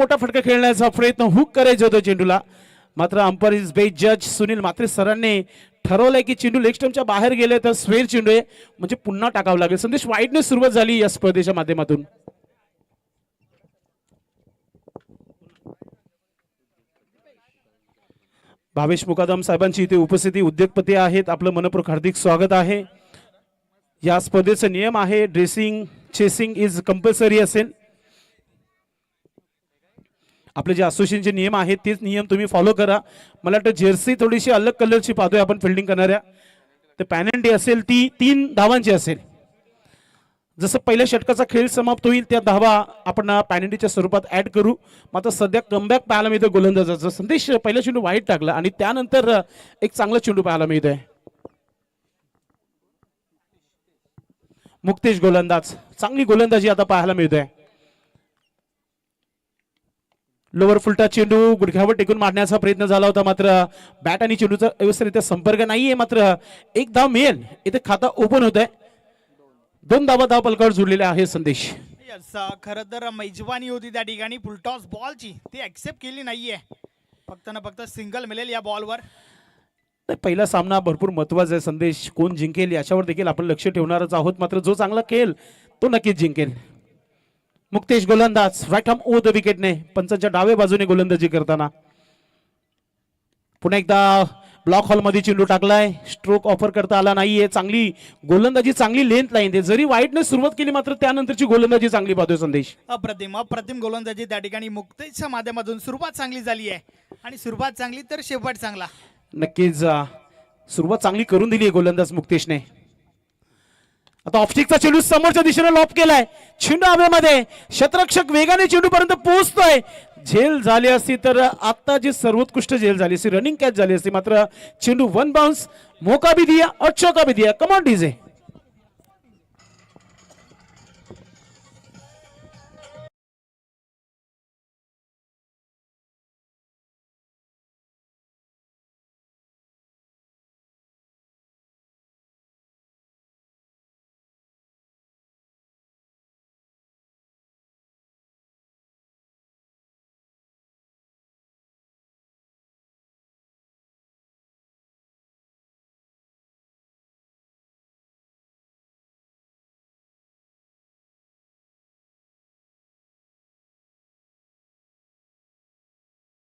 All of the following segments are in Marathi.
मोठा फटका खेळण्याचा प्रयत्न हुक करायचा होता चेंडूला, मात्र अंपायर इज बेस्ट जज सुनील म्हात्रे सरांनी ठरवलंय की चेंडू लेग स्टंपच्या बाहेर गेले तर स्क्वेअर चेंडू आहे, म्हणजे पुन्हा टाकावं लागेल. संदेश वाईटने सुरुवात झाली या स्पर्धेच्या माध्यमातून. भावेश मुकादम साहेबांची इथे उपस्थिती, उद्योगपती आहेत, आपलं मनपूर्वक हार्दिक स्वागत आहे. या स्पर्धेचा नियम आहे ड्रेसिंग चेसिंग इज कंपल्सरी असेल. आपले जे असोसिएशनचे नियम आहेत तेच नियम तुम्ही फॉलो करा. मला वाटतं जर्सी थोडीशी अलग कलरची पाहतोय आपण फिल्डिंग करणाऱ्या, तर पॅनल्टी असेल ती 3 धावांची असेल. जसं पहिल्या षटकाचा खेळ समाप्त होईल त्या धावा आपण पॅनल्टीच्या स्वरूपात ऍड करू. मात्र सध्या कमबॅक पाहायला मिळतं गोलंदाजाचा. संदेश पहिला चेंडू वाईट टाकला आणि त्यानंतर एक चांगला चेंडू पाहायला मिळतोय. मुक्तेश गोलंदाज, चांगली गोलंदाजी आता पाहायला मिळतोय. लोवर फुलटा चेंडू गुडघ्यावर टेकून मारण्याचा प्रयत्न झाला होता, मात्र बॅट आणि चेंडूचा व्यवस्थितरित्या संपर्क नाहीये. मात्र एक धाव मिळेल, इथे खाता ओपन होत आहे. 2 धावा धाव पलकावर जुळलेले आहे. संदेश खरं तर मेजवानी होती त्या ठिकाणी फुलटॉस बॉलची, ती ऍक्सेप्ट केली नाहीये. फक्त ना फक्त सिंगल मिळेल या बॉलवर. पहिला सामना भरपूर महत्वाचा आहे. संदेश कोण जिंकेल याच्यावर देखील आपण लक्ष ठेवणारच आहोत, मात्र जो चांगला खेळ तो नक्कीच जिंकेल. मुक्तेश गोलंदाज राईट आर्म ओव्हर द विकेटने पंचांच्या डाव्या बाजूने गोलंदाजी करताना पुन्हा एकदा ब्लॉक हॉल मध्ये चेंडू टाकलाय. स्ट्रोक ऑफर करता आला नाहीये. चांगली गोलंदाजी, चांगली लेंथ लाईन दे. जरी वाईटने सुरुवात केली मात्र त्यानंतरची गोलंदाजी चांगली पाहतोय संदेश. अप्रतिम गोलंदाजी त्या ठिकाणी मुक्तेशच्या माध्यमातून सुरुवात चांगली झाली आहे, आणि सुरुवात चांगली तर शेवट चांगला. नक्कीच सुरुवात चांगली करून दिली आहे गोलंदाज मुक्तेशने. आता ऑफस्टिकचा चेंडू समोरच्या दिशेने लॉप केलाय. चेंडू हवेमध्ये, क्षेत्ररक्षक वेगाने चेंडू पर्यंत पोहोचतोय. झेल झाली असती तर आता जी सर्वोत्कृष्ट झेल झाली असती, रनिंग कॅच झाली असती, मात्र चेंडू 1 बाउंस. मौका भी दिया और चौका भी दिया. Come on DJ.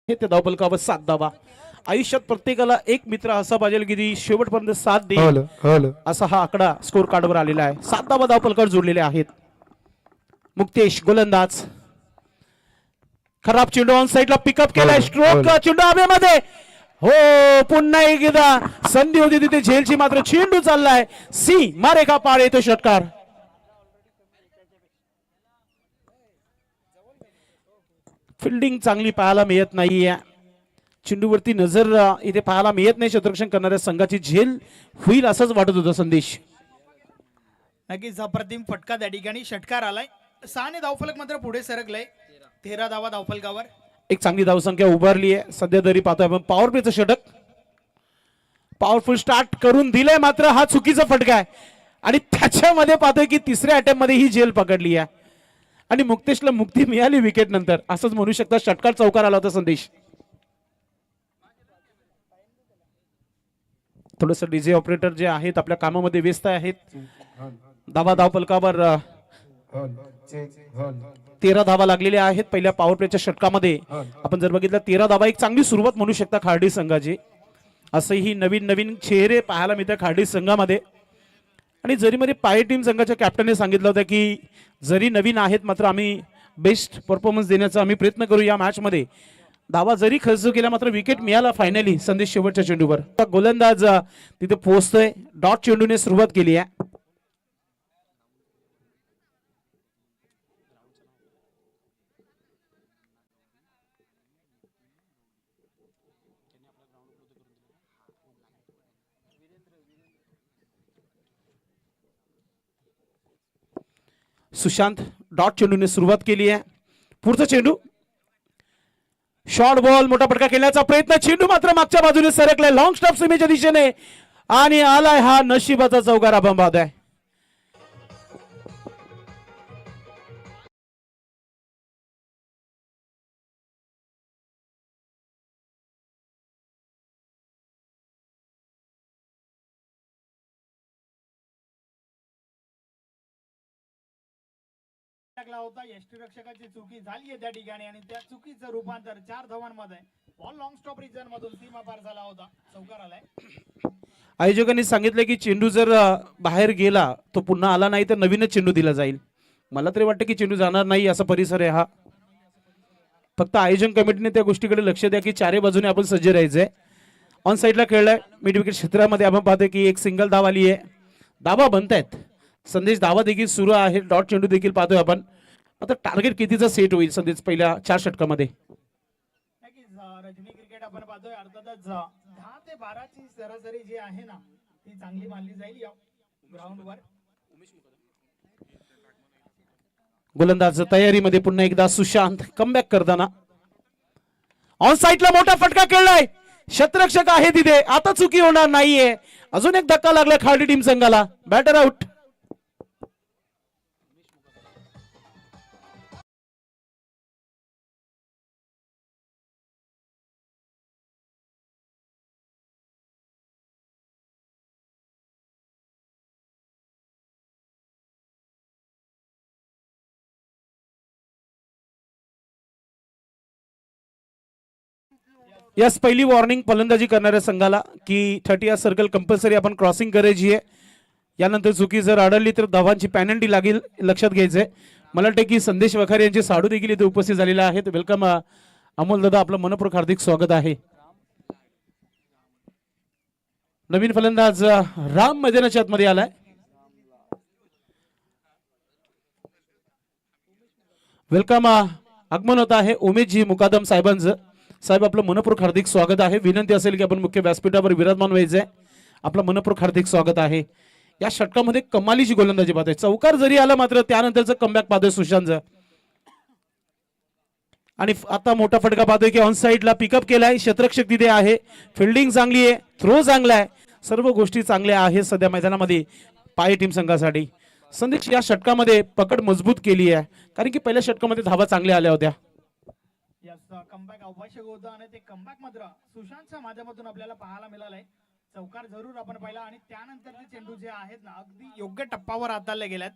ते धावपलकावर 7 धावा. आयुष्यात प्रत्येकाला एक मित्र असा पाहिजे की शेवटपर्यंत साथ देईल, असा हा आकडा स्कोर कार्डवर आलेला आहे. 7 धावा धावपलकावर जोडलेले आहेत. मुक्तेश गोलंदाज, खराब चेंडू ऑन साइडला पिकअप केलाय. स्ट्रोक चेंडू हवेमध्ये. हो, पुन्हा एकदा संधी होती तिथे झेलची, मात्र चेंडू चाललाय सी मारे का पार. येतो षटकार. फिल्डिंग चांगली पाहायला मिळत नाहीये. चेंडूवरती नजर इथे पाहायला मिळत नाही. क्षेत्ररक्षण करणाऱ्या संघाची झेल होईल असंच वाटत होतं संदेश. नक्कीच अप्रतिम फटका त्या ठिकाणी षटकार आलाय. 6 ने धावफलक मात्र पुढे सरकलंय. 13 धावा धावफलकावर. एक चांगली धावसंख्या उभारली आहे सध्या. तरी पाहतोय आपण पॉवर प्लेचं षटक. पॉवरफुल स्टार्ट करून दिलंय, मात्र हा चुकीचा फटका आहे. आणि त्याच्यामध्ये पाहतोय की तिसऱ्या अटेम्प्ट मध्ये ही झेल पकडली आहे आणि मुक्तेशला मुक्ती मिळाली विकेट नंतर. असंच म्हणू शकता. षटकार चौकार आला होता संदेश. थोडस डीजे ऑपरेटर जे आहेत आपल्या कामामध्ये व्यस्त आहेत. धावा धावपलकावर 13 धावा लागलेल्या आहेत पहिल्या पॉवर प्लेच्या षटकामध्ये. आपण जर बघितलं 13 धावा एक चांगली सुरुवात म्हणू शकता खार्डी संघाची. असंही नवीन नवीन चेहरे पाहायला मिळतात खार्डी संघामध्ये. आणि जरी मध्ये पाय टीम संघाच्या कॅप्टनने सांगितलं होतं की जरी नवीन आहेत मात्र आम्ही बेस्ट परफॉर्मन्स देण्याचा आम्ही प्रयत्न करू या मॅच मध्ये. धावा जरी खर्च केला मात्र विकेट मिळाला फायनली संदेश शेवटच्या चेंडूवर. गोलंदाज तिथे पोहोचतोय. डॉट चेंडूने सुरुवात केली आहे. सुशांत डॉट चेंडूने सुरुवात केली आहे. पुढचा चेंडू शॉर्ट बॉल, मोठा फटका खेळण्याचा प्रयत्न. चेंडू मात्र मागच्या बाजूने सरकलाय लॉंग स्टॉप सीमेच्या दिशेने आणि आलाय हा नशिबाचा चौकार. बंबाद आहे. टाकला होता. यष्टीरक्षकाची चुकी झाली आहे त्या ठिकाणी आणि त्या चुकीचं रूपांतर 4 धावांमध्ये. बॉल लॉंग स्टॉप रिजन मधून सीमा पार झाला होता. चौकार आलाय. आयोजकांनी सांगितलं की चेंडू जर बाहेर गेला तो पुन्हा आला नाही तर नवीनच चेंडू दिला जाईल. मला तरी वाटतं की चेंडू जाणार नाही असा परिसर आहे हा. फक्त आयोजन कमिटीने त्या गोष्टीकडे लक्ष द्या की चारही बाजूने आपण सज्ज राहायचंय. ऑन साईडला खेळलाय मिड विकेट क्षेत्रामध्ये आपण पाहतोय की एक सिंगल धाव आली आहे. धावा बनतायत. संदेश धावा देखील सुरू आहे. डॉट चेंडू देखील पाहतोय आपण. आता टार्गेट कितीचा सेट होईल संदेश पहिल्या 4 षटकामध्ये? नक्कीच रजनी क्रिकेट आपण पाहतोय. अर्थातच 10 ते 12 ची सरासरी जी आहे ना ती चांगली मानली जाईल या ग्राउंडवर. गोलंदाज तयारीमध्ये पुन्हा एकदा सुशांत कमबॅक करताना. ऑन साईडला मोठा फटका खेळलाय. क्षेत्ररक्षक आहे तिथे. आता चुकी होणार नाहीये. अजून एक धक्का लागला खाडी टीम संघाला. Batter out. यस पहिली वॉर्निंग फलंदाजी करणाऱ्या संघाला की 30 सर्कल कंपल्सरी आपण क्रॉसिंग करायची आहे. यानंतर चुकी जर आढळली तर धावांची पॅनल्टी लागेल. लक्षात घ्यायचंय. मला वाटतं की संदेश वखारे यांचे साडू देखील इथे उपस्थित झालेले आहेत. वेलकम अमोल दादा, आपलं मनपूर्वक हार्दिक स्वागत आहे. नवीन फलंदाज राम मैदानाच्या आतमध्ये आलाय. वेलकम आगमन होत आहे उमेशजी मुकादम साहेबांचं. साहेब आपलं मनपूर्वक हार्दिक स्वागत आहे. विनंती असेल की आपण मुख्य व्यासपीठावर विराजमान व्हायचंय. आपलं मनपूर्वक हार्दिक स्वागत आहे. या षटकामध्ये कमालीची गोलंदाजी पाहतोय. चौकार जरी आला मात्र त्यानंतरचं कमबॅक पाहतोय सुशांतचं. आणि आता मोठा फटका पाहतोय की ऑन साईडला पिकअप केलाय. क्षेत्ररक्षक तिथे आहे. फिल्डिंग चांगली आहे. थ्रो चांगला आहे. सर्व गोष्टी चांगल्या आहेत सध्या मैदानामध्ये पाय टीम संघासाठी. संदेश या षटकामध्ये पकड मजबूत केली आहे कारण की पहिल्या षटकामध्ये धावा चांगल्या आल्या होत्या. कमबॅक आवश्यक होतं आणि ते कमबॅक मात्र सुशांतच्या माध्यमातून आपल्याला पाहायला मिळालंय. चौकार जरूर आपण पाहिला आणि त्यानंतरचे चेंडू जे आहेत ना अगदी योग्य टप्प्यावर हाताळले गेल्यात.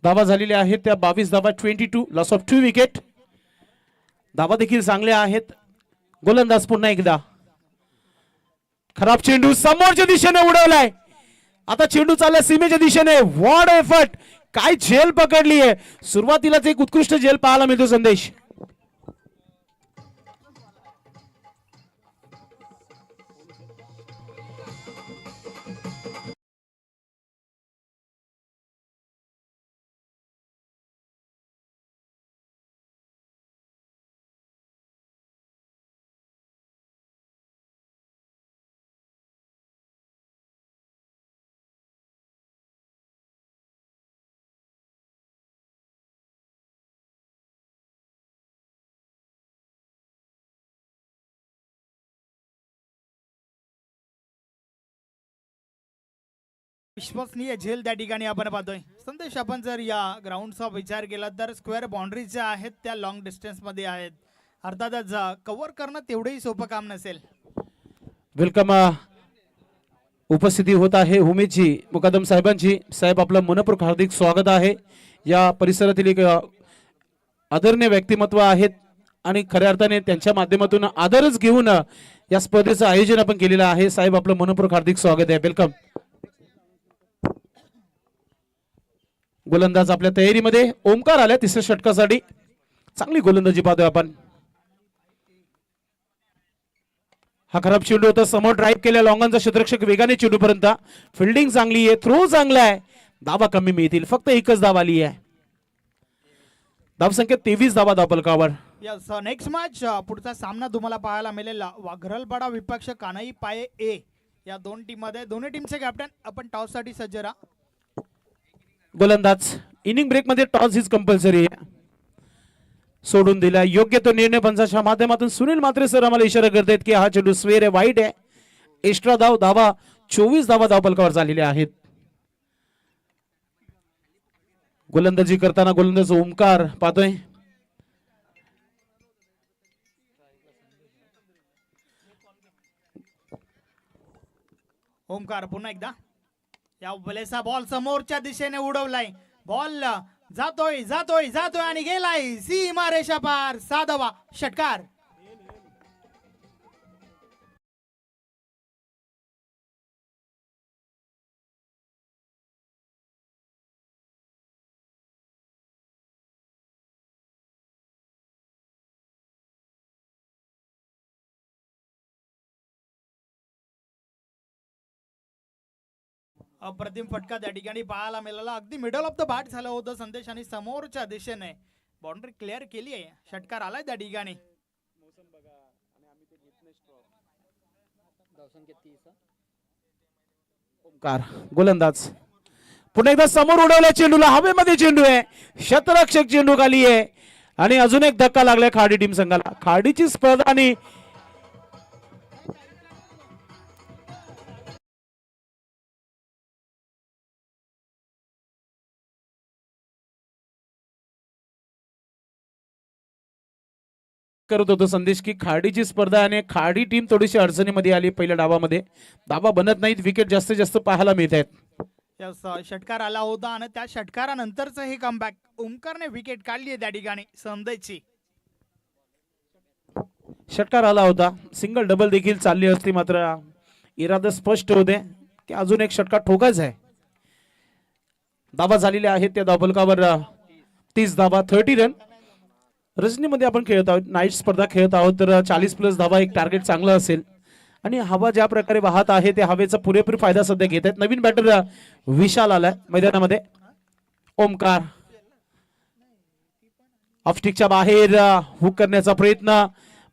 धावा झालेल्या आहेत त्या 22 धावा. 22 लॉस ऑफ 2 विकेट. धावा देखील चांगल्या आहेत. गोलंदाज पुन्हा एकदा खराब चेंडू समोरच्या दिशेने उडवलाय. आता चेंडू चालला सीमेच्या दिशेने. What effort. काय झेल पकडली आहे. सुरुवातीलाच एक उत्कृष्ट झेल पाहायला मिळतो संदेश. विश्वसनीय झेल त्या ठिकाणी आपण पाहतोय. संदेश आपण जर या ग्राउंडचा विचार केला तर स्क्वेअर बाउंड्री ज्या आहेत त्या लॉंग डिस्टन्स मध्ये आहेत. अर्थातच कव्हर करणं तेवढंही सोपं काम नसेल. वेलकम उपस्थिती होत आहे उमेशजी मुकादम साहेबांची. साहेब आपलं मनपूर्वक हार्दिक स्वागत आहे. या परिसरातील एक आदरणीय व्यक्तिमत्व आहेत आणि खऱ्या अर्थाने त्यांच्या माध्यमातून आदरच घेऊन या स्पर्धेचं आयोजन आपण केलेलं आहे. साहेब आपलं मनपूर्वक हार्दिक स्वागत आहे. वेलकम. गोलंदाज आपल्या तयारीमध्ये. ओमकार आल्या तिसऱ्या षटकासाठी. चांगली गोलंदाजी पाहतोय आपण. हा खराब चेंडू होता. समोर ड्राईव्ह केल्या लॉंगांचा क्षेत्ररक्षक वेगाने चेंडू पर्यंत. फिल्डिंग चांगली आहे. थ्रो चांगला आहे. धावा कमी मिळतील. फक्त एकच धाव आली आहे. धावसंख्या 23 धावा धावफलकावर. यस नेक्स्ट मॅच पुढचा सामना तुम्हाला पाहायला मिळेल वाघरलपाडा विपक्ष कानाई पाये ए या दोन टीम मध्ये. दोन्ही टीमचे कॅप्टन आपण टॉस साठी सज्ज राहा. गोलंदाज इनिंग ब्रेक मध्ये टॉस इज कंपल्सरी सोडून दिला. योग्य तो निर्णय पंचाच्या माध्यमातून सुनील म्हात्रे सर आम्हाला इशारा करतायत की हा चेंडू स्वेर आहे, वाईट आहे. एक्स्ट्रा धावा 24 धावा धावफलकावर झालेल्या आहेत. गोलंदाजी करताना गोलंदाज ओमकार पाहतोय. ओमकार पुन्हा एकदा या बलेसा बॉल समोरच्या दिशेने उडवलाय. बॉल जातोय जातोय जातोय आणि गेलाय सीमा रेषा पार, 6 धावा षटकार. अप्रतिम फटका त्या ठिकाणी पाहायला मिळाला. अगदी मिडल ऑफ द बॅट झालं होतं संदेश आणि समोरच्या दिशेने बाउंड्री क्लिअर केली आहे. षटकार आलाय त्या ठिकाणी. ओमकार गोलंदाज पुन्हा एकदा समोर उडवल्या चेंडूला, हवेमध्ये चेंडू आहे, शतरक्षक चेंडू खाली आहे आणि अजून एक धक्का लागलाय खाडी टीम संघाला. खाडीची स्पर्धा आणि करत होतो संदेश की खाडीची स्पर्धा आणि खाडी टीम थोडीशी अडचणीमध्ये आली. पहिल्या डावामध्ये धाबा बनत नाहीत, विकेट जास्तीत जास्त पाहायला मिळत आहेत. षटकार आला होता आणि त्या षटकारानंतरचं हे कमबॅक. ओमकारने विकेट काढली आहे त्या ठिकाणी संदेशची. षटकार आला होता, सिंगल डबल देखील चालली असती, मात्र इरादा स्पष्ट होते की अजून एक षटकार ठोकायचा आहे. धावा झालेल्या आहेत त्या धावफलकावर 30 धावा, 30 रन. रजनीमध्ये आपण खेळत आहोत, नाईट स्पर्धा खेळत आहोत, तर 40+ धावा एक टार्गेट चांगलं असेल. आणि हवा ज्या प्रकारे वाहत आहे त्या हवेचा पुरेपूर फायदा सध्या घेत आहेत. नवीन बॅटर विशाल आलाय मैदानामध्ये. ओमकार ऑफस्टिकच्या बाहेर हुक करण्याचा प्रयत्न,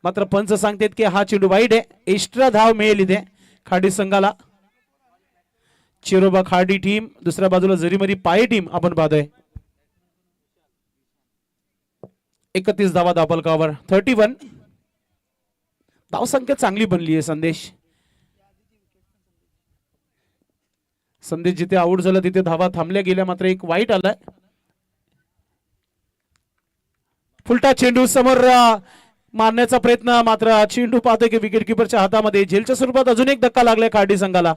मात्र पंच सांगतात की हा चेंडू वाईट आहे. एक्स्ट्रा धाव मिळेल इथे खाडी संघाला. चिरोबा खाडी टीम, दुसऱ्या बाजूला जरीमरी पाये टीम आपण पाहतोय. 31 धावा धावफलकावर, 31. धावसंख्या चांगली बनली आहे संदेश. जिथे आऊट झालं तिथे धावा थांबल्या गेल्या, मात्र एक वाईट आलाय. फुलटा चेंडू समोर मारण्याचा प्रयत्न, मात्र चेंडू पाहतोय की विकेट किपरच्या हातामध्ये. झेलच्या स्वरूपात अजून एक धक्का लागलाय खाडी संघाला.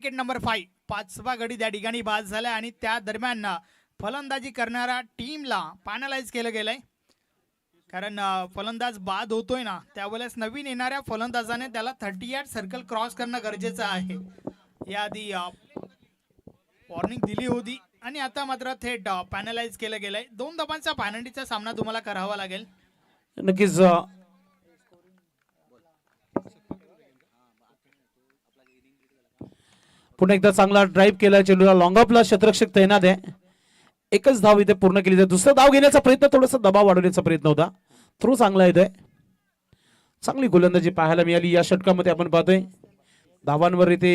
विकेट नंबर 5, 5वा गडी त्या ठिकाणी बाद झालाय आणि त्या दरम्यान फलंदाजी करणाऱ्या टीमला पॅनलाइज केलं गेलंय. कारण फलंदाज बाद होतोय ना, त्यावेळेस नवीन येणाऱ्या फलंदाजाने त्याला 38 सर्कल क्रॉस करणं गरजेचं आहे. याआधी वॉर्निंग दिली होती आणि आता मात्र थेट पॅनलाइज केलं गेलंय. 2 धावांचा पॅनल्टीचा सामना तुम्हाला करावा लागेल. नक्कीच पुन्हा एकदा चांगला ड्राईव्ह केला चेंडूला, लॉंग ऑफला शतरक्षक तैनात आहे. एकच धाव इथे पूर्ण केली जाते. दुसरा धाव घेण्याचा प्रयत्न, थोडासा दबाव वाढवण्याचा प्रयत्न होता. थ्रो चांगला येतोय, चांगली गोलंदाजी पाहायला मिळाली या षटकामध्ये. आपण पाहतोय धावांवर इथे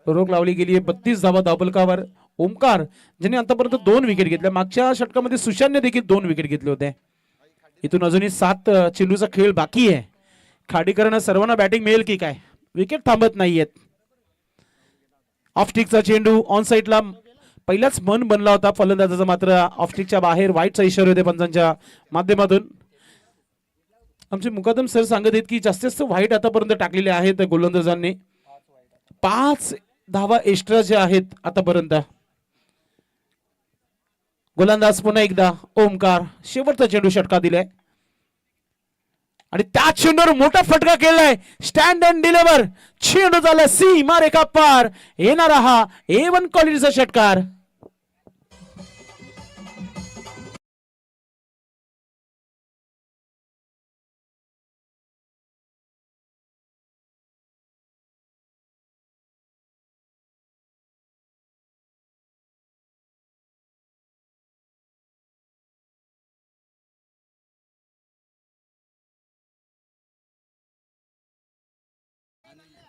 रोख लावली गेली आहे. 32 धावा धावफलकावर. ओमकार ज्याने आतापर्यंत 2 विकेट घेतल्या, मागच्या षटकामध्ये सुशांतने देखील 2 विकेट घेतले होते. इथून अजूनही 7 चेंडूचा खेळ बाकी आहे. खाडीकरांना सर्वांना बॅटिंग मिळेल की काय, विकेट थांबत नाहीयेत. ऑफस्टिकचा चेंडू ऑन साइडला पहिलाच मन बनला होता फलंदाजाचा, मात्र ऑफस्टिकच्या बाहेर वाईटचा इशारा होते पंचांच्या माध्यमातून. आमचे मुकादम सर सांगत आहेत की जास्तीत जास्त व्हाईट आतापर्यंत टाकलेले आहेत गोलंदाजांनी. 5 धावा एक्स्ट्रा जे आहेत आतापर्यंत. गोलंदाज पुन्हा एकदा ओमकार, शेवटचा चेंडू षटका दिलाय आणि त्या चेंडूवर मोठा फटका केलाय. स्टँड अँड डिलिव्हर चेंडू झाला सीमा रेखा पार. येणारा हा A1 क्वालिटीचा षटकार.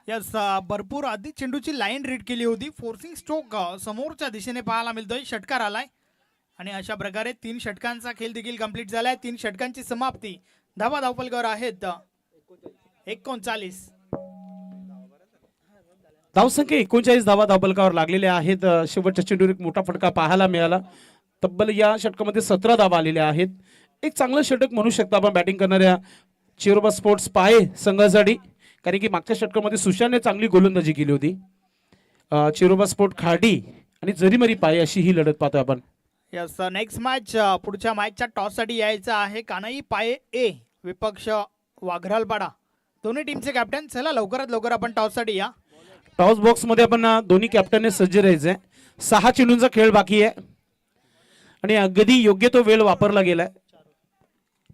यस, भरपूर आधी चेंडूची लाईन रीड केली होती. फोर्सिंग स्ट्रोक समोरच्या दिशेने पाहायला मिळतोय. षटकार आलाय आणि अशा प्रकारे 3 षटकांचा खेळ देखील कंप्लीट झालाय. 3 षटकांची समाप्ती. धावा धावफलकावर आहेत 39. धावसंख्या 39 धावा धावफलकावर लागलेल्या आहेत. शेवटच्या चेंडूवर एक मोठा फटका पाहायला मिळाला. तब्बल या षटकामध्ये 17 धावा आलेल्या आहेत. एक चांगलं षटक म्हणू शकता आपण बॅटिंग करणाऱ्या चिरोबा स्पोर्ट्स पाये संघासाठी, कारण की मागच्या षटकामध्ये सुशांतने चांगली गोलंदाजी केली होती. चिरोबा स्पोर्ट खाडी आणि जरीमरी पाये अशी ही लढत पाहतोय आपण. यस, नेक्स्ट मॅच पुढच्या मॅचच्या टॉससाठी यायचं आहे. कानाई पाये ए विपक्ष वाघरालपाडा, दोन्ही टीमचे कॅप्टन. चला लवकरात लवकर आपण टॉससाठी या. टॉस बॉक्स मध्ये आपण दोन्ही कॅप्टनने सज्ज राहायचंय. 6 चेंडूंचा खेळ बाकी आहे आणि अगदी योग्य तो वेळ वापरला गेलाय.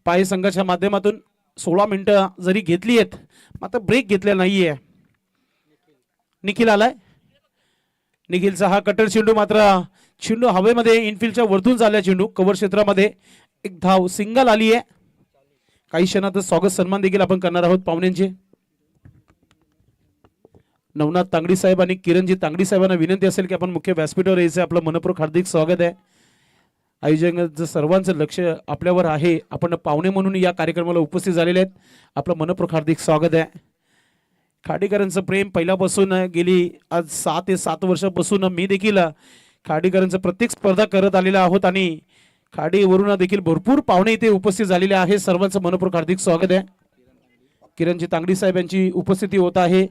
पाये संघाच्या माध्यमातून 16 मिनिटं जरी घेतली आहेत मात्र ब्रेक घेतलेला नाहीये. निखिल आलाय. निखिलचा हा कटर चेंडू, मात्र चेंडू हवेमध्ये इनफिल्डच्या वरतून झाला. चेंडू कव्हर क्षेत्रामध्ये एक धाव सिंगल आली आहे. काही क्षणात स्वागत सन्मान देखील आपण करणार आहोत पाहुण्यांचे. नवनाथ तांगडी साहेब आणि किरणजी तांगडी साहेबांना विनंती असेल की आपण मुख्य व्यासपीठावर यायचं. आपलं मनपूर्वक हार्दिक स्वागत आहे. आयोजकांचं सर्वांचं लक्ष आपल्यावर आहे. आपण पाहुणे म्हणून या कार्यक्रमाला उपस्थित झालेले आहेत. आपलं मनपूर्वक हार्दिक स्वागत आहे. खाडीकरांचं प्रेम पहिल्यापासून गेली आज 6 ते 7 वर्षापासून मी देखील खाडीकरांचं प्रत्येक स्पर्धा करत आलेला आहोत आणि खाडीवरून देखील भरपूर पाहुणे इथे उपस्थित झालेले आहेत. सर्वांचं मनपूर्वक हार्दिक स्वागत आहे. किरणजी तांगडी साहेब यांची उपस्थिती होत आहे.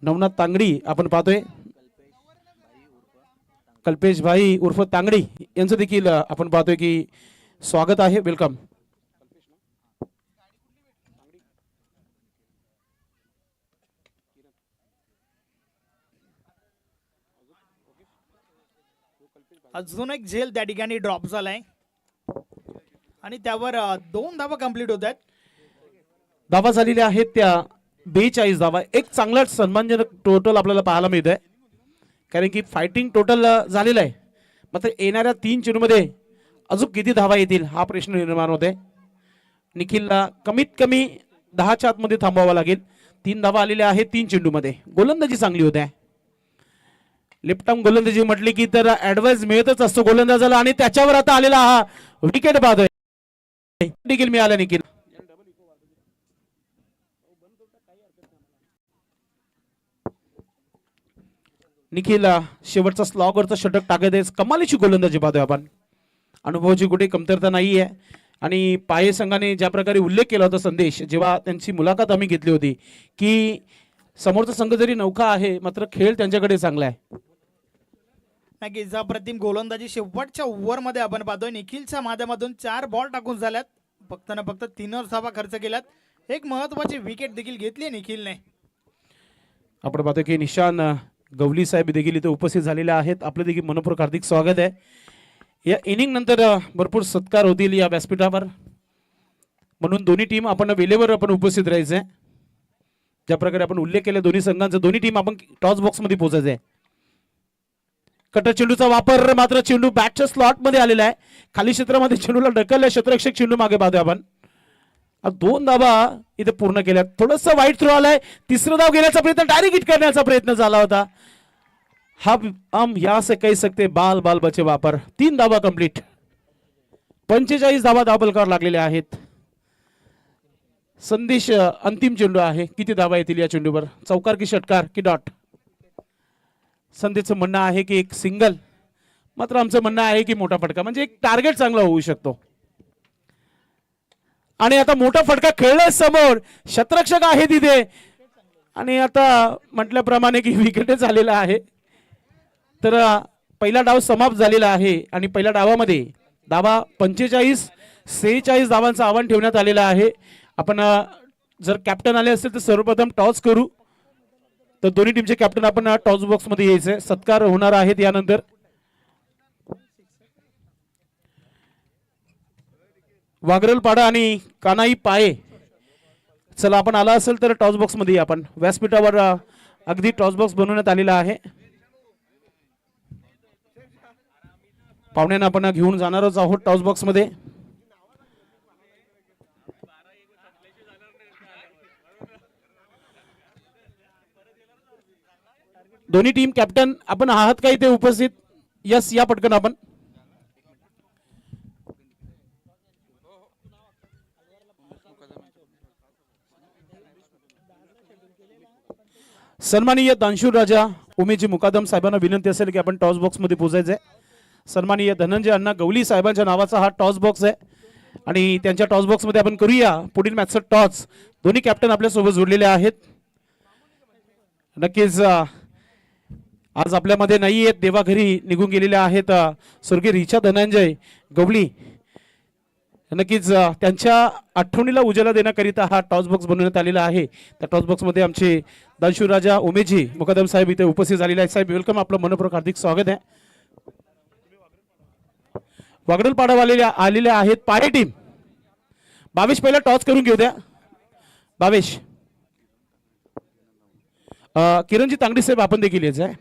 नवनाथ तांगडी आपण पाहतोय. कल्पेश भाई उर्फ तांगडी यांचं देखील आपण पाहतोय की स्वागत आहे. वेलकम. अजून एक झेल त्या ठिकाणी ड्रॉप झालाय आणि त्यावर 2 धावा कंप्लीट होत आहेत. धावा झालेल्या आहेत त्या 42 धावा. एक चांगला सन्मानजनक टोटल आपल्याला पाहायला मिळत आहे, कारण की फायटिंग टोटल झालेलं आहे. मात्र येणाऱ्या 3 चेंडूमध्ये अजून किती धावा येतील हा प्रश्न निर्माण होते. निखिलला कमीत कमी 10च्या आतमध्ये थांबावं लागेल. 3 धावा आलेल्या आहेत 3 चेंडूमध्ये. गोलंदाजी चांगली होते. लेफ्ट आर्म गोलंदाजी म्हटली की तर ऍडवाइस मिळतच असतो गोलंदाजाला आणि त्याच्यावर आता आलेला हा विकेट बाद आहे. देखील मिळाला निखिल. निखिल शेवटचा स्लॉगवरचा षटक टाकत आहे. कमालीची गोलंदाजी पाहतोय आपण. अनुभवाची कुठे कमतरता नाही आहे. आणि पाये संघाने ज्या प्रकारे उल्लेख केला होता संदेश, जेव्हा त्यांची मुलाखत आम्ही घेतली होती, की समोरचा संघ जरी नौका आहे मात्र खेळ त्यांच्याकडे चांगला आहे. नक्कीच अप्रतिम गोलंदाजी शेवटच्या ओव्हरमध्ये आपण पाहतोय. निखिलच्या माध्यमातून 4 बॉल टाकून झाल्यात. फक्त ना फक्त 3 धावा खर्च केल्यात. एक महत्वाची विकेट देखील घेतली निखिलने. आपण पाहतो की निशान गवली साहेब देखील इथे उपस्थित झालेले आहेत. आपलं देखील मनपूर्वक हार्दिक स्वागत आहे. या इनिंग नंतर भरपूर सत्कार होतील या व्यासपीठावर, म्हणून दोन्ही टीम आपण वेळेवर आपण उपस्थित राहायचंय. ज्या प्रकारे आपण उल्लेख केला दोन्ही संघांचा, दोन्ही टीम आपण टॉस बॉक्स मध्ये पोहोचायचंय. कटर चेंडूचा वापर, मात्र चेंडू बॅटच्या स्लॉट मध्ये आलेला आहे. खाली क्षेत्रामध्ये चेंडूला ढकलल्या. क्षेत्ररक्षक चेंडू मागे पाहतोय आपण. 2 धावा इथे पूर्ण केल्या. थोडस वाईट थ्रो आलाय. 3रा धाव घेण्याचा प्रयत्न, डायरेक्ट हिट करण्याचा प्रयत्न झाला होता. हम यहाँ से कह सकते बाल बाल बचे वापर. 3 धावा कंप्लीट. 45 धावा धावफलकावर लागलेल्या आहेत. संदेश अंतिम चेंडू आहे. किती धावा येतील या चेंडूवर? चौकार की षटकार की डॉट? संदेशचं म्हणणं आहे की एक सिंगल, मात्र आमचं म्हणणं आहे की मोठा फटका, म्हणजे एक टार्गेट चांगला होऊ शकतो. आणि आता मोठा फटका खेळलाय समोर. क्षेत्ररक्षक आहे तिथे आणि आता म्हटल्याप्रमाणे की विकेट झालेला आहे. तर पहिला डाव समाप्त झालेला आहे आणि पहिल्या डावामध्ये धावा 45-46 धावांचं आव्हान ठेवण्यात आलेलं आहे. आपण जर कॅप्टन आले असेल तर सर्वप्रथम टॉस करू. तर दोन्ही टीमचे कॅप्टन आपण टॉस बॉक्स मध्ये यायचे. सत्कार होणार आहेत यानंतर. वागरलपाडा आणि कानाई पाये. चला आपण आला असेल तर टॉस बॉक्स मध्ये आपण व्यासपीठावर अगदी टॉस बॉक्स बनवण्यात आलेला आहे. पाहुण्यांना आपण घेऊन जाणारच आहोत टॉस बॉक्स मध्ये. दोन्ही टीम कॅप्टन आपण आहात का इथे उपस्थित? यस, या पटकन आपण. सन्माननीय दानशूर राजा उमेशजी मुकादम साहेबांना विनंती असेल की आपण टॉस बॉक्समध्ये पोहोचायचं आहे। सन्माननीय धनंजय अण्णा गवली साहेबांच्या नावाचा हा टॉस बॉक्स आहे आणि त्यांच्या टॉस बॉक्समध्ये आपण करूया पुढील मॅचचा टॉस। दोन्ही कॅप्टन आपल्यासोबत जोडलेले आहेत। नक्कीच आज आपल्यामध्ये नाही आहेत, देवाघरी निघून गेलेले आहेत स्वर्गीय रिचा धनंजय गवली। नक्कीच त्यांच्या आठवणीला उजाला देण्याकरिता हा टॉस बॉक्स बनवण्यात आलेला आहे। त्या टॉस बॉक्समध्ये आमचे दानशूर राजा उमेशजी मुकादम साहेब इथे उपस्थित झालेले आहेत। साहेब वेलकम, आपलं मनपूर्वक हार्दिक स्वागत आहे। वागडल पाडावाले आलेले आहेत पारे टीम। भावेश पहिला टॉस करून घेऊ द्या। भावेश किरणजी तांगडी साहेब आपण देखील यायचं आहे।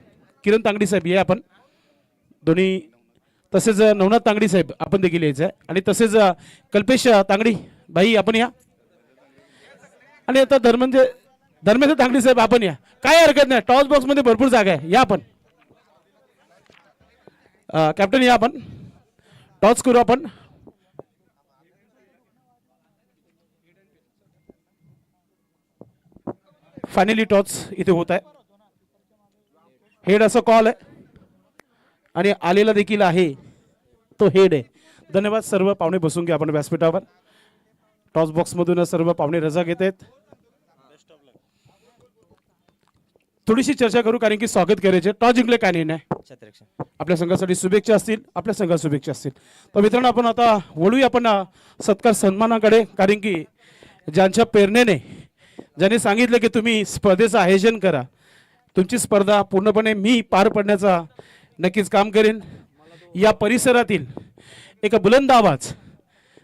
किरण तांगडी साहेब ये आपण दोन्ही, तसेच नवनाथ तांगडी साहेब आपण देखील यायचं आहे आणि तसेच कल्पेश तांगडी भाई आपण या आणि आता धर्मेंद्र तांगडी साहेब आपण या। काय हरकत नाही, टॉस बॉक्स मध्ये भरपूर जागा आहे, या आपण। कॅप्टन या आपण, टॉस करू आपण। फायनली टॉस इथे होत आहे। हेड असं कॉल आहे आणि आलेला देखील आहे तो हेड आहे। धन्यवाद, सर्व पाहुणे बसून घ्या आपण व्यासपीठावर। टॉस बॉक्स मधून सर्व पाहुणे रजा घेत आहेत। थोडीशी चर्चा करू कारण की स्वागत करायचे। टॉस जिंकले काय नाही, आपल्या संघासाठी शुभेच्छा असतील, आपल्या संघात शुभेच्छा असतील। तर मित्रांनो आपण आता वळूया आपण सत्कार सन्मानाकडे, कारण की ज्यांच्या प्रेरणेने ज्यांनी सांगितलं की तुम्ही स्पर्धेचं आयोजन करा, तुमची स्पर्धा पूर्णपणे मी पार पडण्याचा नक्कीच काम करेन। या परिसरातील एक बुलंद आवाज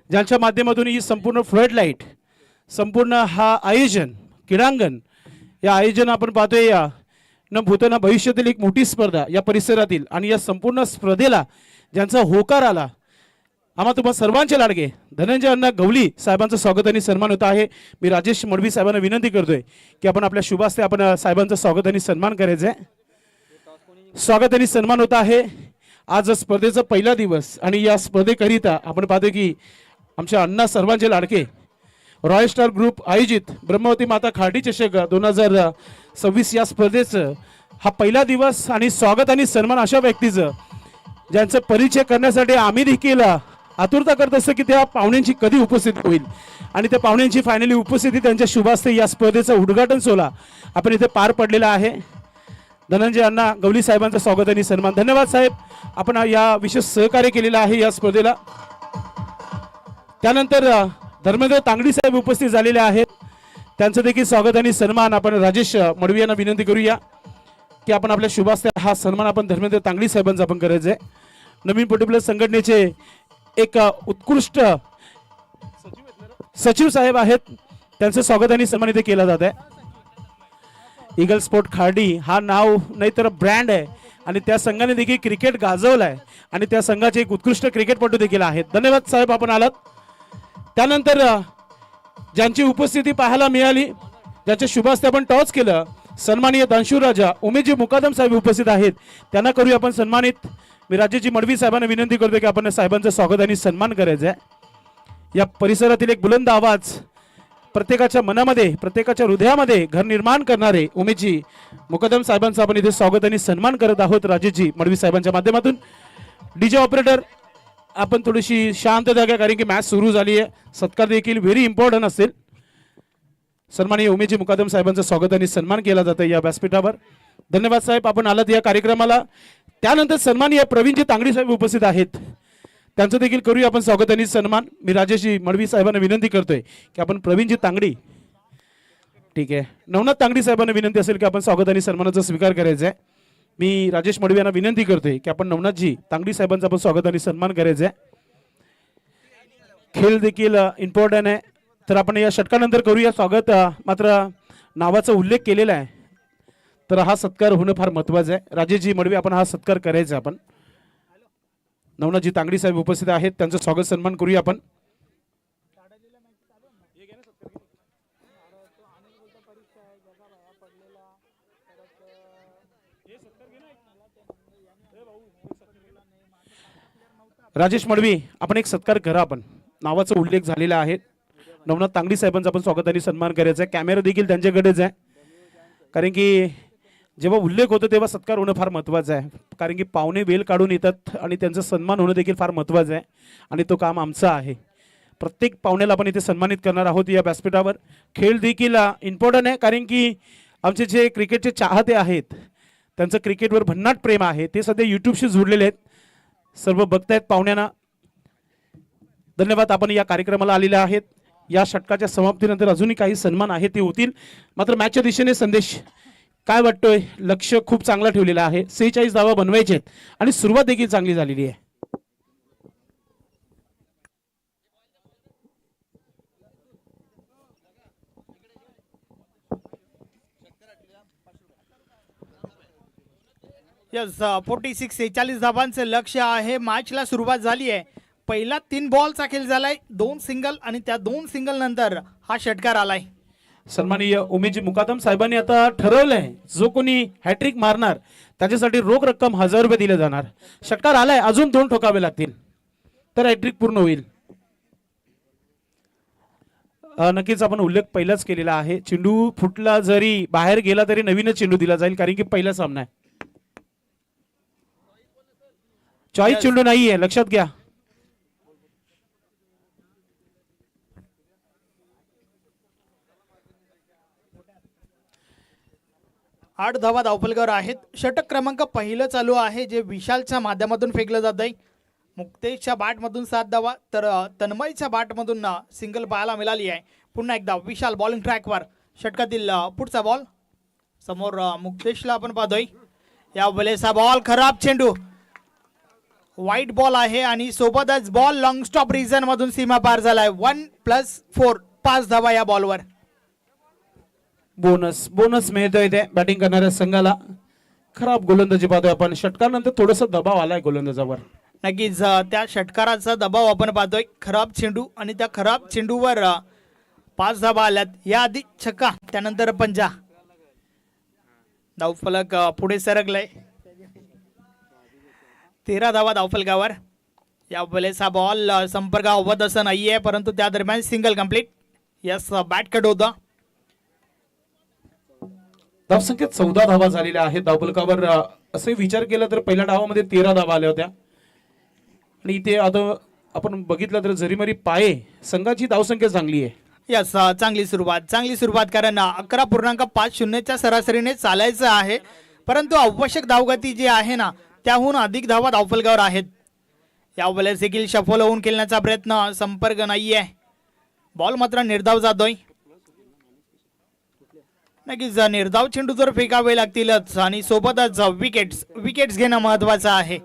ज्यांच्या माध्यमातून ही संपूर्ण फ्लड लाईट, संपूर्ण हा आयोजन क्रीडांगण, या आयोजन आपण पाहतोय या न भूताना भविष्यातील एक मोठी स्पर्धा या परिसरातील, आणि या संपूर्ण स्पर्धेला ज्यांचा होकार आला, आम्हा तुम्हा सर्वांचे लाडके धनंजय अण्णा गवली साहेबांचं स्वागत आणि सन्मान होत आहे। मी राजेश मडवी साहेबांना विनंती करतोय की आपण आपल्या शुभ हस्ते आपण साहेबांचं स्वागत आणि सन्मान करायचं आहे। स्वागत आणि सन्मान होत आहे। आज स्पर्धेचा पहिला दिवस आणि या स्पर्धेकरिता आपण पाहतो की आमच्या अण्णा सर्वांचे लाडके रॉयल स्टार ग्रुप आयोजित ब्रह्मवती माता खार्डी चषक 2026 या स्पर्धेचं हा पहिला दिवस आणि स्वागत आणि सन्मान अशा व्यक्तीचं ज्यांचा परिचय करण्यासाठी आम्ही देखील आतुरता करत असतो की त्या पाहुण्यांची कधी उपस्थिती होईल, आणि त्या पाहुण्यांची फायनली उपस्थिती त्यांच्या शुभ हस्ते या स्पर्धेचं उद्घाटन सोहळा आपण इथे पार पडलेला आहे। धनंजय अण्णा गवली साहेबांचं स्वागत आणि सन्मान। धन्यवाद साहेब, आपण या विशेष सहकार्य केलेलं आहे या स्पर्धेला। त्यानंतर धर्मेंद्र तांगडी साहेब उपस्थित झालेले आहेत, त्यांचं देखील स्वागत आणि सन्मान आपण राजेश मडवी यांना विनंती करूया की आपण आपल्या शुभ हस्ते हा सन्मान आपण धर्मेंद्र तांगडी साहेबांचा आपण करायचं आहे। नवीन पोटी संघटनेचे एक उत्कृष्ट सचिव साहेब आहेत, त्यांचं स्वागत आणि सन्मान इथे केला जात आहे। ईगल स्पोर्ट खार्डी हा नाव नाही तर ब्रँड आहे आणि त्या संघाने देखील क्रिकेट गाजवलं आहे आणि त्या संघाचे एक उत्कृष्ट क्रिकेटपटू देखील आहेत। धन्यवाद साहेब, आपण आलात। त्यानंतर ज्यांची उपस्थिती पाहायला मिळाली, ज्याच्या शुभ हस्ते आपण टॉस केलं, सन्माननीय दानशूर राजा उमेशजी मुकादम साहेब उपस्थित आहेत, त्यांना करूया आपण सन्मानित। मी राजेशजी मडवी साहेबांना विनंती करतो की आपण साहेबांचं स्वागत आणि सन्मान करायचं आहे। या परिसरातील एक बुलंद आवाज, प्रत्येकाच्या मनामध्ये, प्रत्येकाच्या हृदयामध्ये घर निर्माण करणारे उमेशजी मुकादम साहेबांचं आपण इथे स्वागत आणि सन्मान करत आहोत राजेशजी मडवी साहेबांच्या माध्यमातून। डीजे ऑपरेटर आपण थोडीशी शांतता घ्या कारण की मॅच सुरू झाली आहे, सत्कार देखील व्हेरी इम्पॉर्टंट असेल। सन्माननीय उमेशजी मुकादम साहेबांचं स्वागत आणि सन्मान केला जातं या व्यासपीठावर। धन्यवाद साहेब, आपण आलात या कार्यक्रमाला। त्यानंतर सन्माननीय प्रवीणजी तांगडी साहेब उपस्थित आहेत, त्यांचं देखील करूया आपण स्वागत आणि सन्मान। मी राजेशजी मडवी साहेबांना विनंती करतोय की आपण प्रवीणजी तांगडी, ठीक आहे, नवनाथ तांगडी साहेबांना विनंती असेल की आपण स्वागत आणि सन्मानाचा स्वीकार करायचा आहे। मी राजेश मडवी यांना विनंती करतोय की आपण नवनाथजी तांगडी साहेबांचं आपण स्वागत आणि सन्मान करायचं आहे। खेळ देखील इम्पॉर्टंट आहे, तर आपण या षटकानंतर करूया स्वागत। मात्र नावाचा उल्लेख केलेला आहे तर हा सत्कार होणं फार महत्त्वाचं आहे। राजेशजी मडवी आपण हा सत्कार करायचा, आपण नवनाथजी तांगडी साहेब उपस्थित आहेत, त्यांचं स्वागत सन्मान करूया आपण। राजेश मडवी आपण एक सत्कार करा, आपण नावाचा उल्लेख झालेला आहे। नवनाथ तांगडी साहेबांचा आपण स्वागत आणि सन्मान करायचा आहे। कॅमेरा देखील त्यांच्याकडेच आहे कारण की जेव्हा उल्लेख होतो तेव्हा सत्कार होणं फार महत्त्वाचं आहे, कारण की पाहुणे वेळ काढून येतात आणि त्यांचा सन्मान होणं देखील फार महत्त्वाचं आहे आणि तो काम आमचं आहे. प्रत्येक पाहुण्याला आपण इथे सन्मानित करणार आहोत या व्यासपीठावर. खेळ देखील इम्पॉर्टंट आहे, कारण की आमचे जे क्रिकेटचे चाहते आहेत त्यांचं क्रिकेटवर भन्नाट प्रेम आहे, ते सध्या यूट्यूबशी जोडलेले आहेत, सर्व बघतायत पाहुण्यांना. धन्यवाद, आपण या कार्यक्रमाला आलेले आहेत. या षटकाच्या समाप्तीनंतर अजूनही काही सन्मान आहे ते होतील. मात्र मॅचच्या दिशेने संदेश काय वाटतोय? लक्ष खूप चांगला ठेवलेला आहे, 46 धावा बनवायचे आहेत आणि सुरुवात देखील चांगली झालेली आहे. यस 46 धावांचं लक्ष आहे. मॅचला सुरुवात झाली आहे. पहिला 3 बॉलचा खेळ झालाय, 2 सिंगल आणि त्या 2 सिंगल नंतर हा षटकार आलाय. सन्माननीय उमेशजी मुकादम साहेबांनी आता ठरवलंय, जो कोणी हॅट्रिक मारणार त्याच्यासाठी रोख रक्कम 1000 रुपये दिले जाणार. षटकार आलाय, अजून 2 ठोकावे लागतील तर हॅट्रिक पूर्ण होईल. नक्कीच आपण उल्लेख पहिलाच केलेला आहे, चेंडू फुटला जरी बाहेर गेला तरी नवीनच चेंडू दिला जाईल, कारण की पहिला सामना आहे. चॉईस चेंडू नाहीये, लक्षात घ्या. आठ धावा धावफलकावर आहेत. षटक क्रमांक पहिलं चालू आहे, जे विशालच्या माध्यमातून फेकलं जात आहे. मुक्तेशच्या बॅटमधून 7 धावा, तर तन्मयच्या बॅटमधून सिंगल पाहायला मिळाली आहे. पुन्हा एकदा विशाल बॉलिंग ट्रॅकवर. षटकातील पुढचा बॉल समोर मुक्तेशला आपण पाहतोय. या वेळेस हा बॉल खराब चेंडू, वाईट बॉल आहे आणि सोबतच बॉल लॉंग स्टॉप रिजन मधून सीमा पार झालाय. 1+4 5 धावा या बॉलवर. बोनस मिळतोय ते बॅटिंग करणाऱ्या संघाला. खराब गोलंदाजी पाहतोय आपण. षटकानंतर थोडासा दबाव आलाय गोलंदाजावर. नक्कीच त्या षटकाराचा दबाव आपण पाहतोय. खराब चेंडू आणि त्या खराब चेंडूवर 5 धावा आल्यात. याआधी छक्का, त्यानंतर पंजा. धावफलक पुढे सरकलाय. 13 धावा धावफलकावर. या वेळेस हा बॉल संपर्क होत असं नाहीये, परंतु त्या दरम्यान single complete. Yes, bat cut होता. धावसंख्येत 14 धावा झालेल्या आहेत धावफलकावर. असे विचार केला तर पहिल्या डावामध्ये 13 धावा आल्या होत्या आणि इथे आता आपण बघितलं तर जरीमरी पाये संघाची धावसंख्या चांगली आहे. यस, चांगली सुरुवात, कारण 11.50च्या सरासरीने चालायचं आहे, परंतु आवश्यक धावगती जी आहे ना त्याहून अधिक धावा धावफलकावर आहेत. या वेळेस देखील सफल होऊन खेळण्याचा प्रयत्न, संपर्क नाहीये. बॉल मात्र निर्धाव जातोय. नक्कीच निर्धाव चेंडू जर फेकावे लागतीलच आणि सोबतच विकेट्स घेणं महत्वाचं आहे,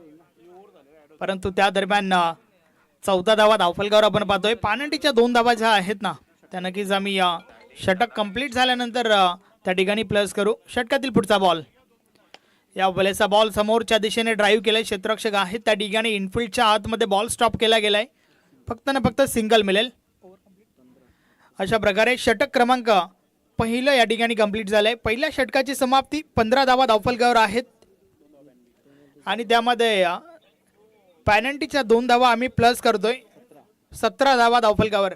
परंतु त्या दरम्यान 14 धावा धावफलकावर आपण पाहतोय. पानंटीच्या 2 धावा ज्या आहेत ना त्या नक्कीच आम्ही षटक कंप्लीट झाल्यानंतर त्या ठिकाणी प्लस करू. षटकातील पुढचा बॉल. या वेळेचा बॉल समोरच्या दिशेने ड्राईव्ह केलाय. क्षेत्ररक्षक आहेत त्या ठिकाणी. इनफिल्डच्या आतमध्ये बॉल स्टॉप केला गेलाय. फक्त ना फक्त सिंगल मिळेल. अशा प्रकारे षटक क्रमांक पहिलं या ठिकाणी कंप्लीट झालंय. पहिल्या षटकाची समाप्ती 15 धावा धावफलकावर आहेत आणि त्यामध्ये पॅनल्टीच्या 2 धावा आम्ही प्लस करतोय. 17 धावा धावफलकावर.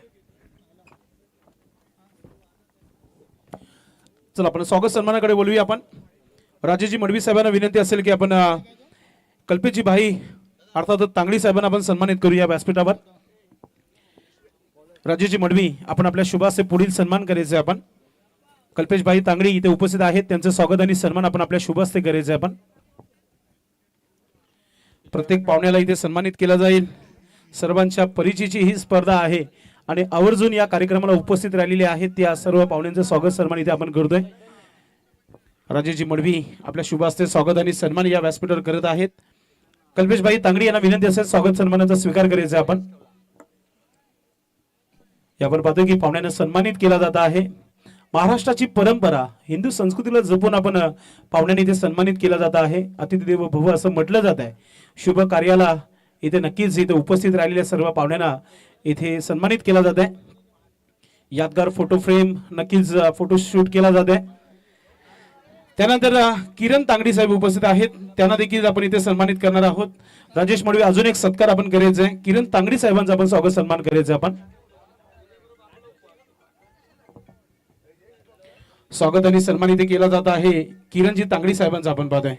चला आपण स्वागत सन्मानाकडे बोलूया. आपण राजेजी मडवी साहेबांना विनंती असेल की आपण कल्पेशजी भाई अर्थात तांगडी साहेबांना आपण सन्मानित करूया व्यासपीठावर. राजेजी मडवी आपण आपल्या शुभासे पुढील सन्मान करायचे. आपण कल्पेश भाई तांगडी इथे उपस्थित आहेत, त्यांचं स्वागत आणि सन्मान आपण आपल्या शुभास्ते करायचे. आपण प्रत्येक पाहुण्याला इथे सन्मानित केला जाईल. सर्वांच्या परिचयाची ही स्पर्धा आहे आणि आवर्जून या कार्यक्रमाला उपस्थित राहिलेले आहेत त्या सर्व पाहुण्यांचं स्वागत सन्मान इथे आपण करतोय. राजेजी मडवी आपल्या शुभास्ते स्वागत आणि सन्मान या व्यासपीठावर करत आहेत. कल्पेश भाई तांगडी यांना विनंती असेल स्वागत सन्मानाचा स्वीकार करायचा. आपण यावर पाहतोय की पाहुण्यांना सन्मानित केला जात आहे. महाराष्ट्राची परंपरा, हिंदू संस्कृतीला जपून आपण पाहुण्यांनी इथे सन्मानित केला जात आहे. अतिथी देवो भव असं म्हटलं जात आहे. शुभ कार्याला इथे नक्कीच इथे उपस्थित राहिलेल्या सर्व पाहुण्यांना इथे सन्मानित केला जात आहे. यादगार फोटो फ्रेम नक्कीच फोटो शूट केला जात आहे. त्यानंतर किरण तांगडी साहेब उपस्थित आहेत, त्यांना देखील आपण इथे सन्मानित करणार आहोत. राजेश मडवी अजून एक सत्कार आपण करायचा आहे. किरण तांगडी साहेबांचा आपण स्वागत सन्मान करायचा. आपण स्वागत आणि सन्मान इथे केला जात आहे किरणजी तांगडी साहेबांचा आपण पाहतोय.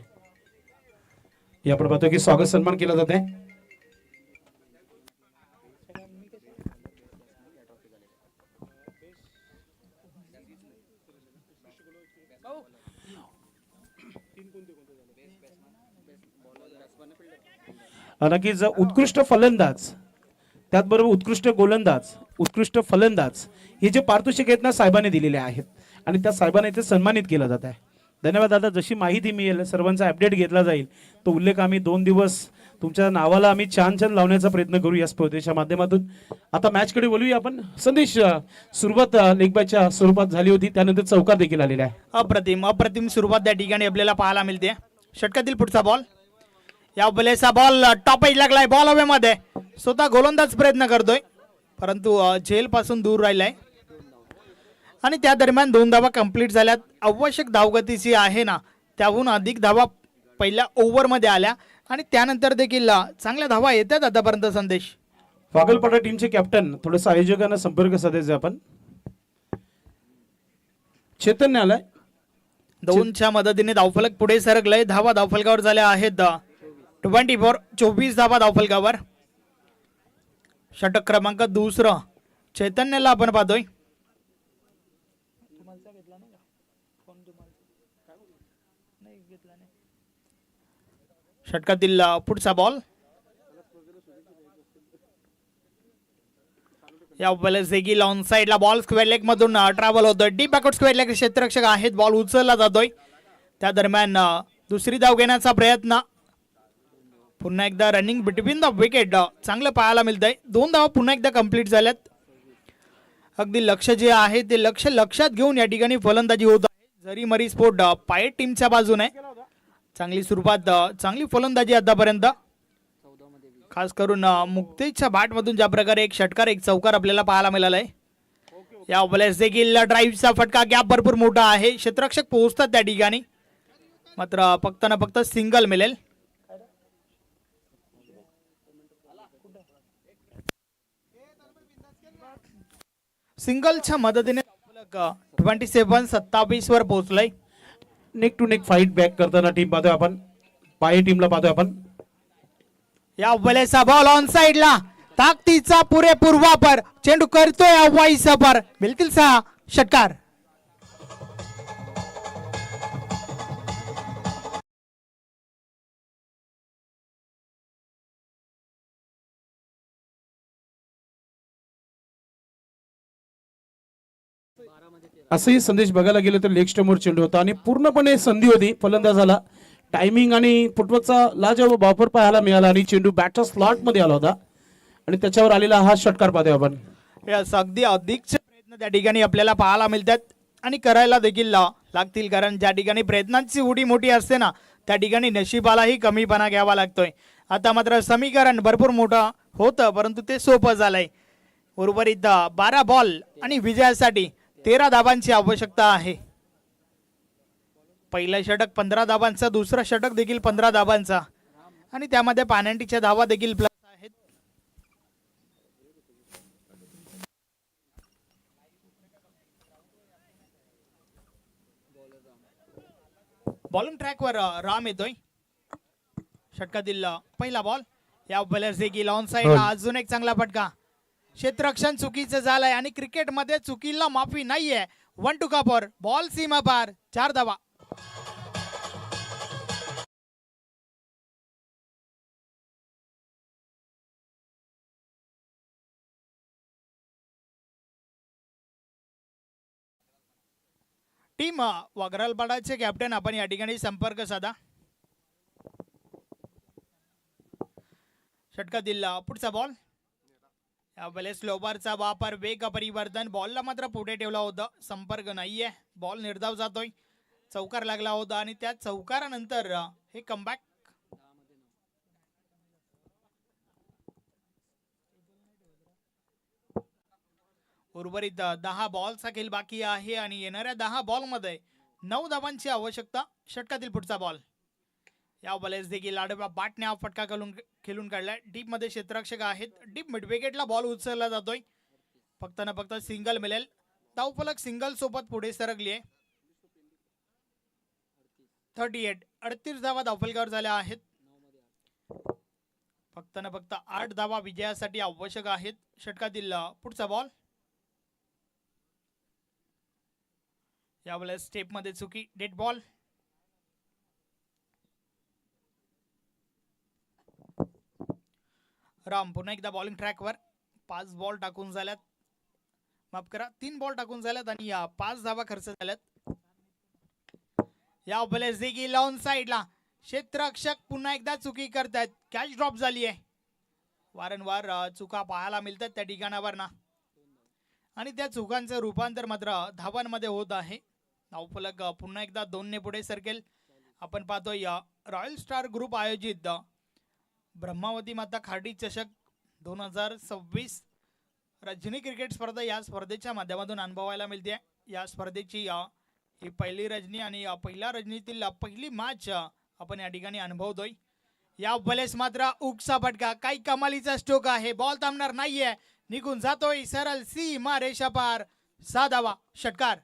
हे आपण पाहतोय की स्वागत सन्मान केला जात आहे. नक्कीच उत्कृष्ट फलंदाज त्याचबरोबर उत्कृष्ट गोलंदाज उत्कृष्ट फलंदाज हे जे पारितोषिक आहेत ना साहेबांनी दिलेले आहेत आणि त्या साहेबांना इथे सन्मानित केलं जात आहे. धन्यवाद दादा. जशी माहिती मिळेल सर्वांचा अपडेट घेतला जाईल तो उल्लेख आम्ही 2 दिवस तुमच्या नावाला आम्ही छान छान लावण्याचा प्रयत्न करू या स्पर्धेच्या माध्यमातून. आता मॅचकडे बोलूया आपण. संदेश, सुरुवात लेग बॅचच्या स्वरूपात झाली होती, त्यानंतर चौकार देखील आलेला आहे. अप्रतिम सुरुवात त्या ठिकाणी आपल्याला पाहायला मिळते. षटकातील पुढचा बॉल, या बॉलेचा बॉल टॉप एज लागलाय, बॉल हवेमध्ये, स्वतः गोलंदाज प्रयत्न करतोय परंतु झेल पासून दूर राहिलाय आणि त्या दरम्यान 2 धावा कंप्लीट झाल्यात. आवश्यक धावगतीची आहे ना त्याहून अधिक धावा पहिल्या ओव्हरमध्ये आल्या आणि त्यानंतर देखील चांगल्या धावा येतात आतापर्यंत. संदेश, वागलपाडा टीमचे कॅप्टन थोडंसं आयोजकांना संपर्क साधायचा आपण. चैतन्य आलाय, 2च्या मदतीने धावफलक पुढे सरकलंय. धावा धावफलकावर झाल्या आहेत 24 धावा धावफलकावर. षटक क्रमांक 2 चैतन्यला आपण पाहतोय. षटकातील पुढचा बॉल, या वेळेस देखील ऑन साइडला बॉल स्क्वेअर लेग मधून ट्रॅव्हल होतोय. डीप बॅकवर्ड स्क्वेअर लेग क्षेत्ररक्षक आहेत, बॉल उचलला जातोय. त्या दरम्यान दुसरी धाव घेण्याचा प्रयत्न. पुन्हा एकदा रनिंग बिटवीन द विकेट चांगलं पाहायला मिळतंय. 2 धावा पुन्हा एकदा कंप्लीट झाल्यात. अगदी लक्ष जे आहे ते लक्षात घेऊन या ठिकाणी फलंदाजी होत आहे. जरी मरी स्पोर्ट पायट टीमच्या बाजूने चांगली सुरुवात, चांगली फलंदाजी आतापर्यंत. खास करून मुक्तेशच्या बॅटमधून ज्या प्रकारे एक षटकार एक चौकार आपल्याला पाहायला मिळालाय. या वेळेस देखील ड्राईव्हचा फटका, गॅप भरपूर मोठा आहे, क्षेत्ररक्षक पोहोचतात त्या ठिकाणी, मात्र फक्त ना फक्त सिंगल मिळेल. सिंगलच्या मदतीने 27-27 वर पोहोचलंय. Neck to neck fight back करताना टीम पाहतोय आपण, पाय टीमला पाहतोय आपण. या वेळेचा बॉल ऑन साइडला, ताकदीचा पुरेपूर वापर, चेंडू करतोय अव्वाई सफर, मिळतील 6 षटकार. असंही संदेश बघायला गेलं तर लेग स्टंपवर चेंडू होता आणि पूर्णपणे संधी होती फलंदाजाला. टायमिंग आणि फुटबॉलचा लाजवाब वापर पाहायला मिळाला आणि चेंडू बॅटच्या स्लॉट मध्ये आला होता आणि त्याच्यावर आलेला हा षटकार पाहतोय आपण. अगदी अधिकचे प्रयत्न त्या ठिकाणी आपल्याला पाहायला मिळतात आणि करायला देखील लागतील, कारण ज्या ठिकाणी प्रयत्नांची उडी मोठी असते ना त्या ठिकाणी नशिबालाही कमीपणा घ्यावा लागतोय. आता मात्र समीकरण भरपूर मोठं होतं परंतु ते सोपं झालंय. उर्वरित 12 बॉल आणि विजयासाठी 13 धावांची आवश्यकता आहे. पहिलं षटक 15 धावांचा, दुसरं षटक देखील 15 धावांचा आणि त्यामध्ये पेनल्टीच्या धावा देखील प्लस आहेत. बॉलिंग ट्रॅकवर राम येतोय. षटकातील पहिला बॉल, या बॉलर्स देखील ऑन साइडला अजून एक चांगला फटका. क्षेत्ररक्षण चुकीचं झालंय आणि क्रिकेटमध्ये चुकीला माफी नाहीये. 1 टू कॉपर, बॉल सीमा पार, 4 धावा. टीम वागरालपाडाचे कॅप्टन आपण या ठिकाणी संपर्क साधा. षटकातील पुढचा बॉल, यावेळेला स्लोबारचा वापर, वेग परिवर्तन, बॉलला मात्र पुढे ठेवला होता, संपर्क नाहीये, बॉल निर्धाव जातोय. चौकार लागला होता आणि त्या चौकारानंतर हे कमबॅक. उर्वरित 10 बॉलचा खेळ बाकी आहे आणि येणाऱ्या 10 बॉलमध्ये 9 धावांची आवश्यकता. षटकातील पुढचा बॉल, या बॉलेस देखील आडव्या बाटने हा फटका खेळून काढलाय. डीप मध्ये क्षेत्ररक्षक आहेत, डीप मिड विकेटला बॉल उचलला जातोय. फक्त ना फक्त सिंगल मिळेल. धावफलक सिंगल सोबत पुढे सरकली आहे. 38 38 धावा धावफलकावर झाल्या आहेत. फक्त ना फक्त 8 धावा विजयासाठी आवश्यक आहेत. षटकातील पुढचा बॉल यावेळेस स्टेप मध्ये चुकी, डेड बॉल. राम पुन्हा एकदा बॉलिंग ट्रॅकवर. 5 बॉल टाकून झाल्यात, माफ करा 3 बॉल टाकून झाल्यात आणि 5 धावा खर्च झाल्यात. या बॉलेस देखील लाऊन साइडला क्षेत्ररक्षक पुन्हा एकदा चुकी करतायत. कॅच ड्रॉप झाली आहे. वारंवार चुका पाहायला मिळतात त्या ठिकाणावर ना, आणि त्या चुकांचं रूपांतर मात्र धावांमध्ये होत आहे. धावफलक पुन्हा एकदा 2 ने पुढे सरकेल. आपण पाहतोय रॉयल स्टार ग्रुप आयोजित ब्रह्मावती माता खार्डी चषक 2026 रजनी क्रिकेट स्पर्धा या स्पर्धेच्या माध्यमातून अनुभवायला मिळते. या स्पर्धेची ही पहिली रजनी आणि पहिल्या रजनीतील पहिली मॅच आपण या ठिकाणी अनुभवतोय. या बॉलेस मात्र उकसा फटका, काही कमालीचा स्ट्रोक आहे. बॉल थांबणार नाहीये, निघून जातोय सरळ सीमा रेषा पार. 6 धावा, षटकार.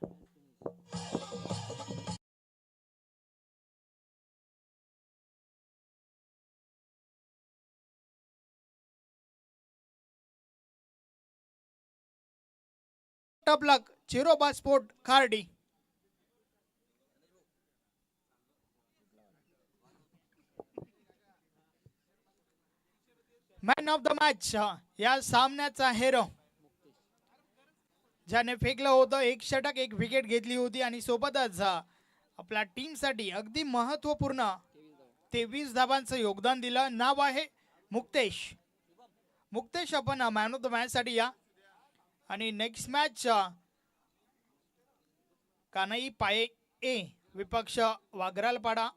टप लक चिरोबा स्पोर्ट खार्डी. मॅन ऑफ द मॅच या सामन्याचा हेरो, ज्याने फेकलं होतं 1 षटक 1 विकेट घेतली होती आणि सोबतच आपल्या टीम साठी अगदी महत्वपूर्ण 23 धावांचं योगदान दिलं. नाव आहे मुक्तेश. मुक्तेश आपण मॅन ऑफ द मॅच साठी या. आणि नेक्स्ट मॅच कानाई पाये ए विपक्ष वाघरालपाडा